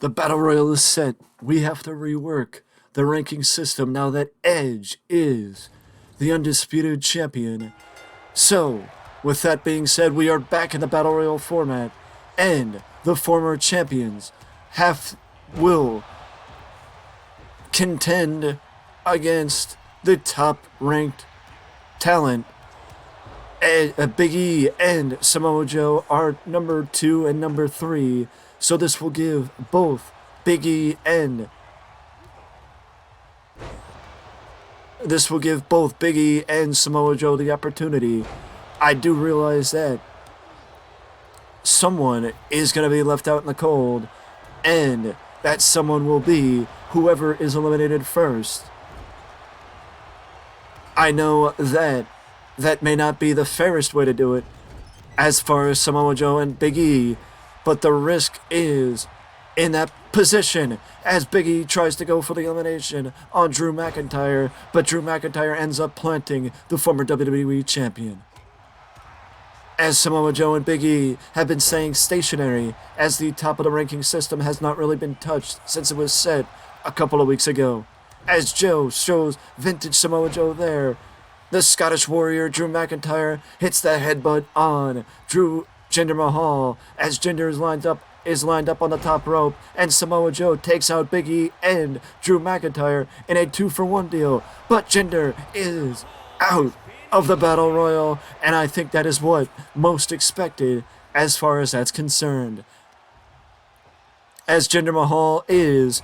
The Battle Royale is set. We have to rework the ranking system now that Edge is the undisputed champion. So, with that being said, we are back in the Battle Royale format, and the former champions will contend against the top-ranked talent. Big E and Samoa Joe are number 2 and number 3, so this will give both Big E and Samoa Joe the opportunity. I do realize that someone is going to be left out in the cold, and that someone will be whoever is eliminated first. I know that may not be the fairest way to do it as far as Samoa Joe and Big E, but the risk is in that position as Big E tries to go for the elimination on Drew McIntyre, but Drew McIntyre ends up planting the former WWE champion. As Samoa Joe and Big E have been staying stationary, as the top of the ranking system has not really been touched since it was set a couple of weeks ago. As Joe shows vintage Samoa Joe there, the Scottish Warrior Drew McIntyre hits the headbutt on Jinder Mahal as Jinder is lined up on the top rope, and Samoa Joe takes out Big E and Drew McIntyre in a 2-for-1 deal. But Jinder is out of the Battle Royal, and I think that is what most expected as far as that's concerned. As Jinder Mahal is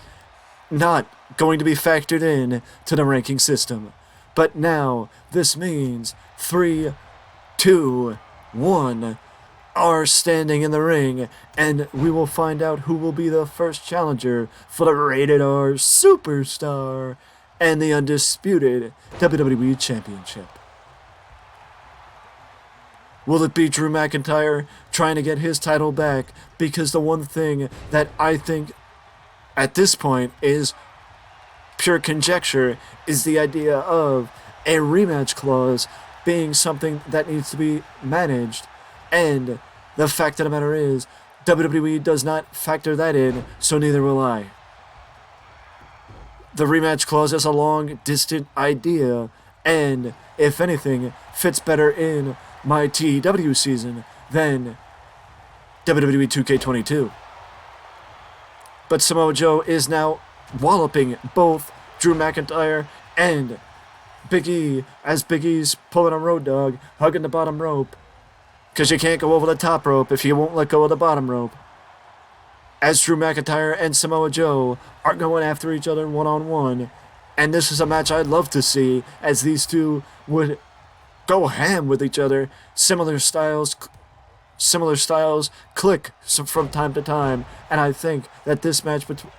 not going to be factored in to the ranking system. But now, this means 3, 2, 1 are standing in the ring, and we will find out who will be the first challenger for the Rated R Superstar and the undisputed WWE Championship. Will it be Drew McIntyre trying to get his title back? Because the one thing that I think at this point is pure conjecture is the idea of a rematch clause being something that needs to be managed, and the fact of the matter is WWE does not factor that in, so neither will I. The rematch clause is a long, distant idea, and if anything, fits better in my TEW season than WWE 2K22. But Samoa Joe is now walloping both Drew McIntyre and Big E, as Big E's pulling a road dog, hugging the bottom rope, because you can't go over the top rope if you won't let go of the bottom rope. As Drew McIntyre and Samoa Joe are going after each other one-on-one, and this is a match I'd love to see, as these two would go ham with each other. Similar styles click from time to time, and I think that this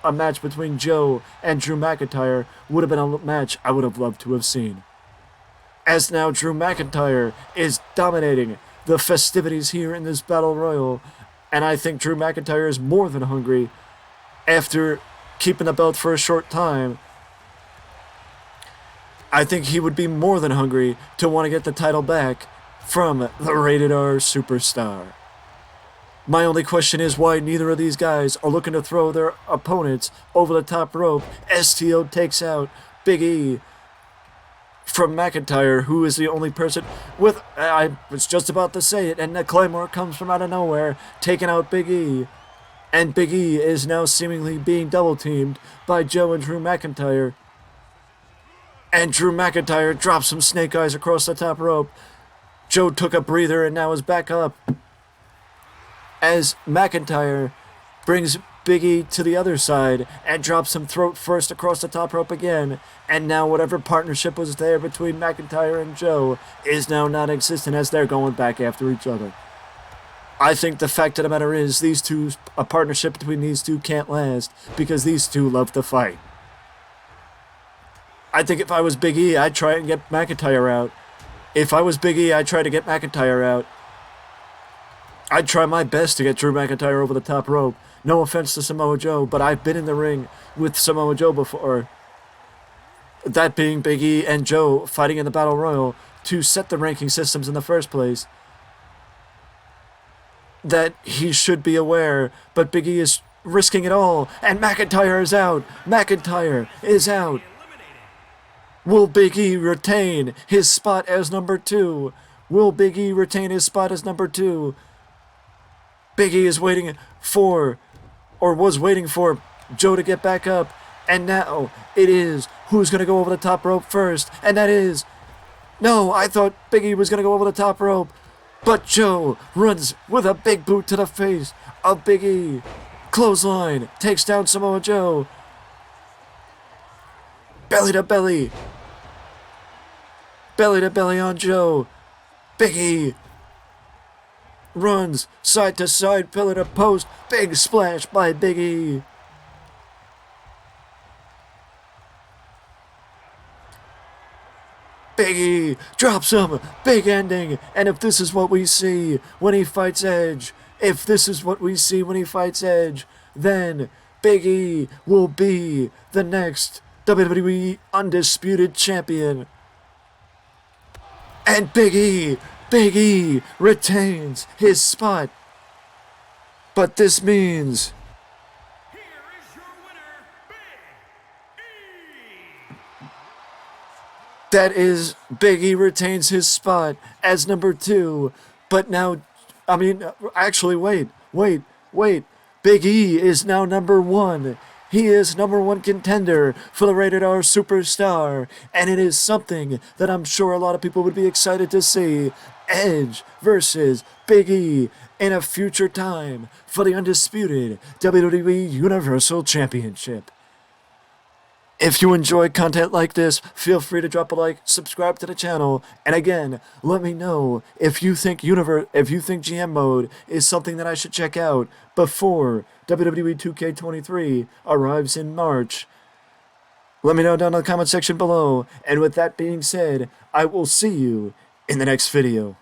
a match between Joe and Drew McIntyre would have been a match I would have loved to have seen. As now Drew McIntyre is dominating the festivities here in this Battle Royal, and I think Drew McIntyre is more than hungry after keeping the belt for a short time. I think he would be more than hungry to want to get the title back from the Rated R Superstar. My only question is why neither of these guys are looking to throw their opponents over the top rope. STO takes out Big E from McIntyre, who is the only person with... I was just about to say it, and the Claymore comes from out of nowhere, taking out Big E. And Big E is now seemingly being double-teamed by Joe and Drew McIntyre. And Drew McIntyre drops some snake eyes across the top rope. Joe took a breather and now is back up, as McIntyre brings Big E to the other side and drops him throat first across the top rope again. And now whatever partnership was there between McIntyre and Joe is now non-existent, as they're going back after each other. I think the fact of the matter is a partnership between these two can't last, because these two love to fight. I think if I was Big E, I'd try and get McIntyre out. If I was Big E, I'd try to get McIntyre out. I'd try my best to get Drew McIntyre over the top rope. No offense to Samoa Joe, but I've been in the ring with Samoa Joe before. That being Big E and Joe fighting in the Battle Royal to set the ranking systems in the first place. that he should be aware, but Big E is risking it all, and McIntyre is out. McIntyre is out. Will Big E retain his spot as number 2? Will Big E retain his spot as number 2? Big E is waiting for, or was waiting for, Joe to get back up. And now it is who's going to go over the top rope first. And that is, no, I thought Big E was going to go over the top rope. But Joe runs with a big boot to the face of Big E. Clothesline takes down Samoa Joe. Belly to belly. Belly to belly on Joe. Big E runs side to side, pillar to post. Big splash by Big E. Big E drops him. Big ending. And if this is what we see when he fights Edge, then Big E will be the next WWE Undisputed Champion. And Big E retains his spot. But this means Here is your winner, Big E. that is, Big E retains his spot as number 2. But now, actually, wait. Big E is now number 1. He is number 1 contender for the Rated R Superstar. And it is something that I'm sure a lot of people would be excited to see. Edge versus Big E in a future time for the undisputed WWE Universal Championship. If you enjoy content like this, feel free to drop a like, subscribe to the channel, and again, let me know if you think GM mode is something that I should check out before WWE 2K23 arrives in March. Let me know down in the comment section below, and with that being said, I will see you in the next video.